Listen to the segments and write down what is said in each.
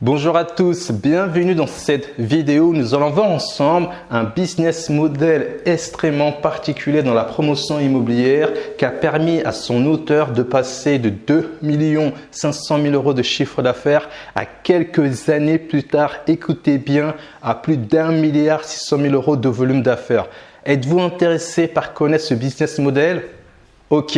Bonjour à tous, bienvenue dans cette vidéo où nous allons voir ensemble un business model extrêmement particulier dans la promotion immobilière qui a permis à son auteur de passer de 2 500 000 euros de chiffre d'affaires à quelques années plus tard, écoutez bien, à plus d'1 milliard 600 000 euros de volume d'affaires. Êtes-vous intéressé par connaître ce business model? Ok,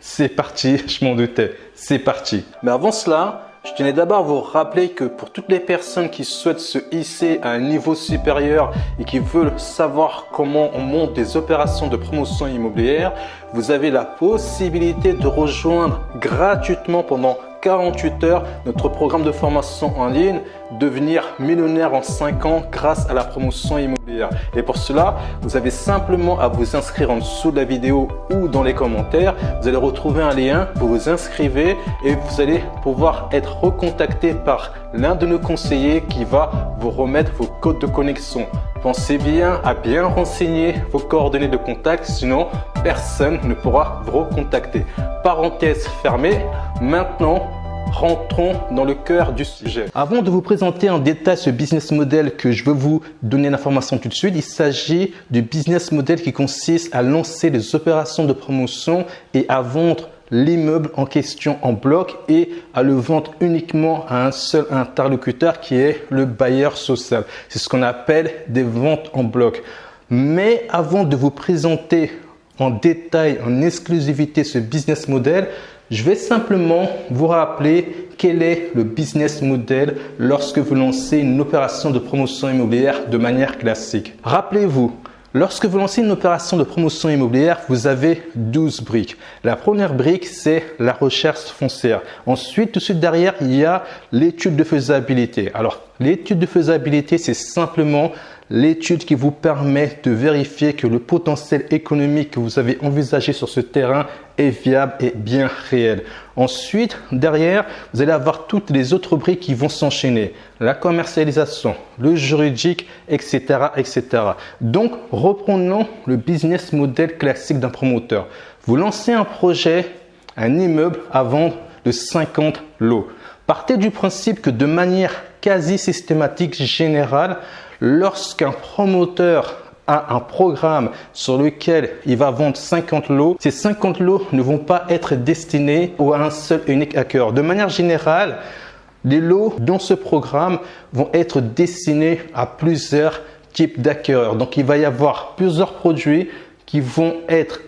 c'est parti, je m'en doutais, c'est parti. Mais avant cela, je tenais d'abord à vous rappeler que pour toutes les personnes qui souhaitent se hisser à un niveau supérieur et qui veulent savoir comment on monte des opérations de promotion immobilière, vous avez la possibilité de rejoindre gratuitement pendant 48 heures notre programme de formation en ligne, devenir millionnaire en 5 ans grâce à la promotion immobilière. Et pour cela, vous avez simplement à vous inscrire en dessous de la vidéo ou dans les commentaires. Vous allez retrouver un lien, vous vous inscrivez et vous allez pouvoir être recontacté par l'un de nos conseillers qui va vous remettre vos codes de connexion. Pensez bien à bien renseigner vos coordonnées de contact, sinon personne ne pourra vous recontacter. Parenthèse fermée, maintenant rentrons dans le cœur du sujet. Avant de vous présenter en détail ce business model que je veux vous donner l'information tout de suite, il s'agit du business model qui consiste à lancer des opérations de promotion et à vendre l'immeuble en question en bloc et à le vendre uniquement à un seul interlocuteur qui est le bailleur social. C'est ce qu'on appelle des ventes en bloc. Mais avant de vous présenter en détail, en exclusivité ce business model, je vais simplement vous rappeler quel est le business model lorsque vous lancez une opération de promotion immobilière de manière classique. Rappelez-vous, lorsque vous lancez une opération de promotion immobilière, vous avez 12 briques. La première brique, c'est la recherche foncière. Ensuite, tout de suite derrière, il y a l'étude de faisabilité. Alors, l'étude de faisabilité, c'est simplement l'étude qui vous permet de vérifier que le potentiel économique que vous avez envisagé sur ce terrain est viable et bien réel. Ensuite, derrière, vous allez avoir toutes les autres briques qui vont s'enchaîner. La commercialisation, le juridique, etc., etc. Donc, reprenons le business model classique d'un promoteur. Vous lancez un projet, un immeuble à vendre de 50 lots. Partez du principe que de manière quasi systématique, générale, lorsqu'un promoteur a un programme sur lequel il va vendre 50 lots, ces 50 lots ne vont pas être destinés à un seul et unique acquéreur. De manière générale, les lots dans ce programme vont être destinés à plusieurs types d'acquéreurs. Donc, il va y avoir plusieurs produits qui vont être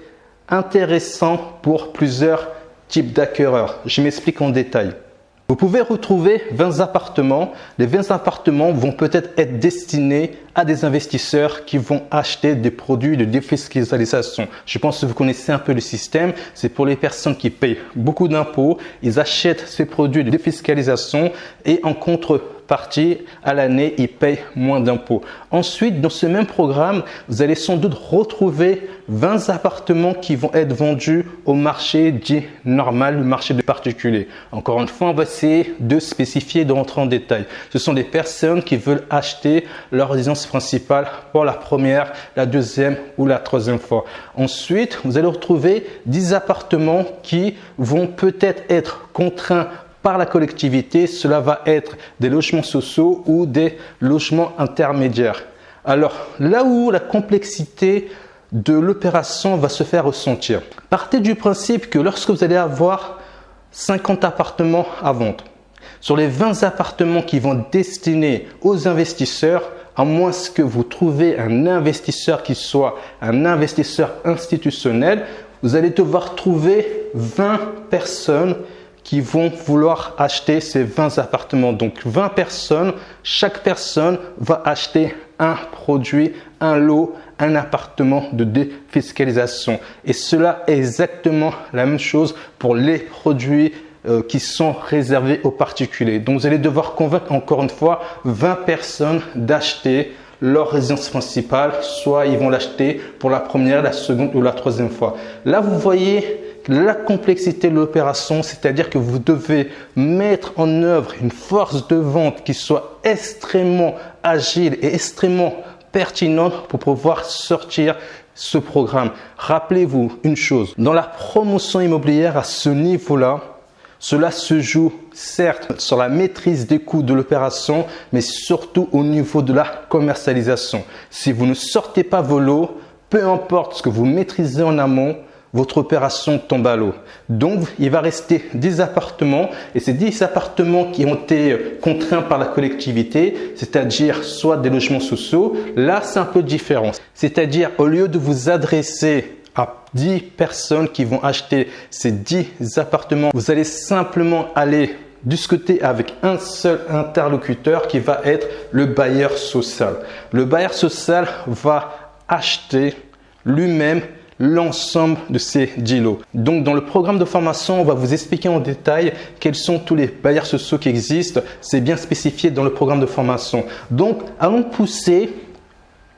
intéressants pour plusieurs types d'acquéreurs. Je m'explique en détail. Vous pouvez retrouver 20 appartements. Les 20 appartements vont peut-être être destinés à des investisseurs qui vont acheter des produits de défiscalisation. Je pense que vous connaissez un peu le système. C'est pour les personnes qui payent beaucoup d'impôts. Ils achètent ces produits de défiscalisation et en contrepartie, à l'année, ils payent moins d'impôts. Ensuite, dans ce même programme, vous allez sans doute retrouver 20 appartements qui vont être vendus au marché dit normal, le marché des particuliers. Encore une fois, on va essayer de spécifier, de rentrer en détail. Ce sont des personnes qui veulent acheter leur résidence principale pour la première, la deuxième ou la troisième fois. Ensuite, vous allez retrouver 10 appartements qui vont peut-être être contraints par la collectivité. Cela va être des logements sociaux ou des logements intermédiaires. Alors, là où la complexité de l'opération va se faire ressentir. Partez du principe que lorsque vous allez avoir 50 appartements à vendre, sur les 20 appartements qui vont être destinés aux investisseurs, à moins que vous trouviez un investisseur qui soit un investisseur institutionnel, vous allez devoir trouver 20 personnes qui vont vouloir acheter ces 20 appartements. Donc 20 personnes, chaque personne va acheter un produit, un lot, un appartement de défiscalisation. Et cela est exactement la même chose pour les produits qui sont réservés aux particuliers. Donc vous allez devoir convaincre encore une fois 20 personnes d'acheter leur résidence principale, soit ils vont l'acheter pour la première, la seconde ou la troisième fois. Là, vous voyez la complexité de l'opération, c'est-à-dire que vous devez mettre en œuvre une force de vente qui soit extrêmement agile et extrêmement pertinente pour pouvoir sortir ce programme. Rappelez-vous une chose, dans la promotion immobilière à ce niveau-là, Cela se joue certes sur la maîtrise des coûts de l'opération, mais surtout au niveau de la commercialisation. Si vous ne sortez pas vos lots, peu importe ce que vous maîtrisez en amont, votre opération tombe à l'eau. Donc, il va rester 10 appartements et ces 10 appartements qui ont été contraints par la collectivité, c'est-à-dire soit des logements sociaux, là, c'est un peu différent. C'est-à-dire, au lieu de vous adresser à 10 personnes qui vont acheter ces 10 appartements, vous allez simplement aller discuter avec un seul interlocuteur qui va être le bailleur social. Le bailleur social va acheter lui-même l'ensemble de ces 10 lots. Donc, dans le programme de formation, on va vous expliquer en détail quels sont tous les bailleurs sociaux qui existent. C'est bien spécifié dans le programme de formation. Donc, allons pousser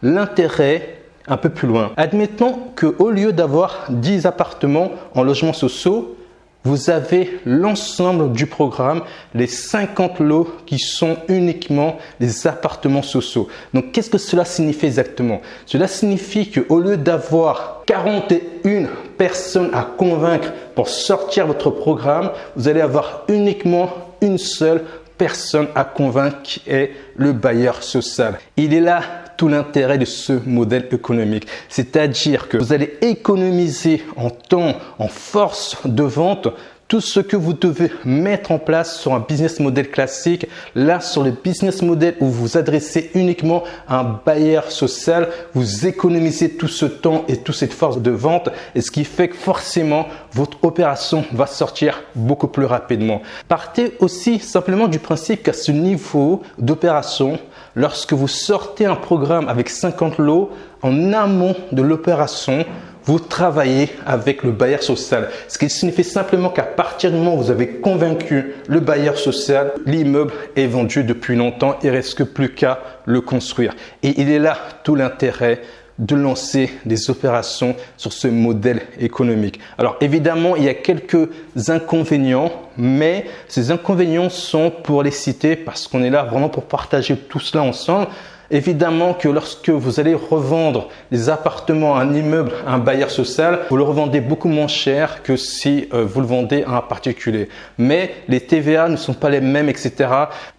l'intérêt un peu plus loin. Admettons qu'au lieu d'avoir 10 appartements en logements sociaux, vous avez l'ensemble du programme, les 50 lots qui sont uniquement des appartements sociaux. Donc, qu'est-ce que cela signifie exactement? Cela signifie qu'au lieu d'avoir 41 personnes à convaincre pour sortir votre programme, vous allez avoir uniquement une seule personne à convaincre qui est le bailleur social. Il est là tout l'intérêt de ce modèle économique. C'est-à-dire que vous allez économiser en temps, en force de vente, tout ce que vous devez mettre en place sur un business model classique. Là, sur le business model où vous vous adressez uniquement à un bailleur social, vous économisez tout ce temps et toute cette force de vente, et ce qui fait que forcément, votre opération va sortir beaucoup plus rapidement. Partez aussi simplement du principe qu'à ce niveau d'opération, lorsque vous sortez un programme avec 50 lots, en amont de l'opération, vous travaillez avec le bailleur social. Ce qui signifie simplement qu'à partir du moment où vous avez convaincu le bailleur social, l'immeuble est vendu depuis longtemps. Il ne reste que plus qu'à le construire. Et il est là tout l'intérêt de lancer des opérations sur ce modèle économique. Alors évidemment, il y a quelques inconvénients, mais ces inconvénients sont pour les citer parce qu'on est là vraiment pour partager tout cela ensemble. Évidemment que lorsque vous allez revendre des appartements, un immeuble à un bailleur social, vous le revendez beaucoup moins cher que si vous le vendez à un particulier. Mais les TVA ne sont pas les mêmes, etc.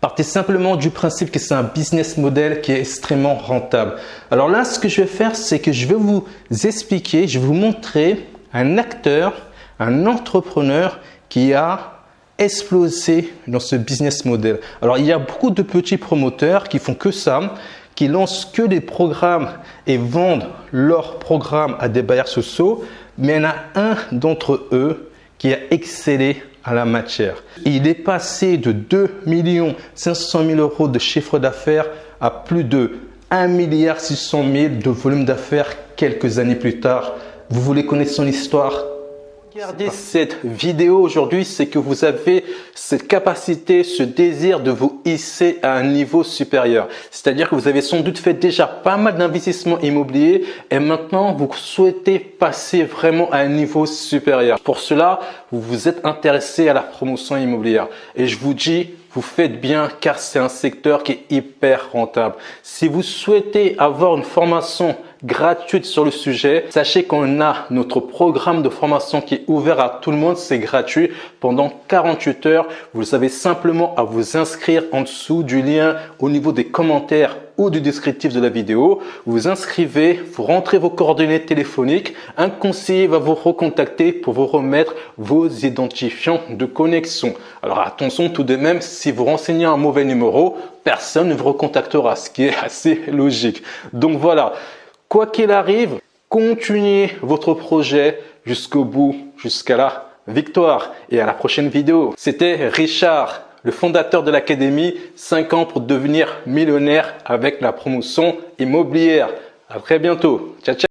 Partez simplement du principe que c'est un business model qui est extrêmement rentable. Alors là, ce que je vais faire, c'est que je vais vous expliquer, je vais vous montrer un acteur, un entrepreneur qui a explosé dans ce business model. Alors, il y a beaucoup de petits promoteurs qui font que ça, qui lancent que des programmes et vendent leurs programmes à des bailleurs sociaux, mais il y en a un d'entre eux qui a excellé à la matière. Il est passé de 2 500 000 euros de chiffre d'affaires à plus de 1 600 000 de volume d'affaires quelques années plus tard. Vous voulez connaître son histoire? Regardez cette vidéo aujourd'hui, c'est que vous avez cette capacité, ce désir de vous hisser à un niveau supérieur. C'est-à-dire que vous avez sans doute fait déjà pas mal d'investissements immobiliers et maintenant vous souhaitez passer vraiment à un niveau supérieur. Pour cela, vous vous êtes intéressé à la promotion immobilière. Et je vous dis, vous faites bien car c'est un secteur qui est hyper rentable. Si vous souhaitez avoir une formation gratuite sur le sujet, sachez qu'on a notre programme de formation qui est ouvert à tout le monde, c'est gratuit pendant 48 heures. Vous avez simplement à vous inscrire en dessous du lien au niveau des commentaires ou du descriptif de la vidéo. Vous vous inscrivez, vous rentrez vos coordonnées téléphoniques, un conseiller va vous recontacter pour vous remettre vos identifiants de connexion. Alors attention tout de même, si vous renseignez un mauvais numéro, personne ne vous recontactera, ce qui est assez logique. Donc voilà. Quoi qu'il arrive, continuez votre projet jusqu'au bout, jusqu'à la victoire. Et à la prochaine vidéo. C'était Richard, le fondateur de l'Académie, 5 ans pour devenir millionnaire avec la promotion immobilière. À très bientôt. Ciao, ciao.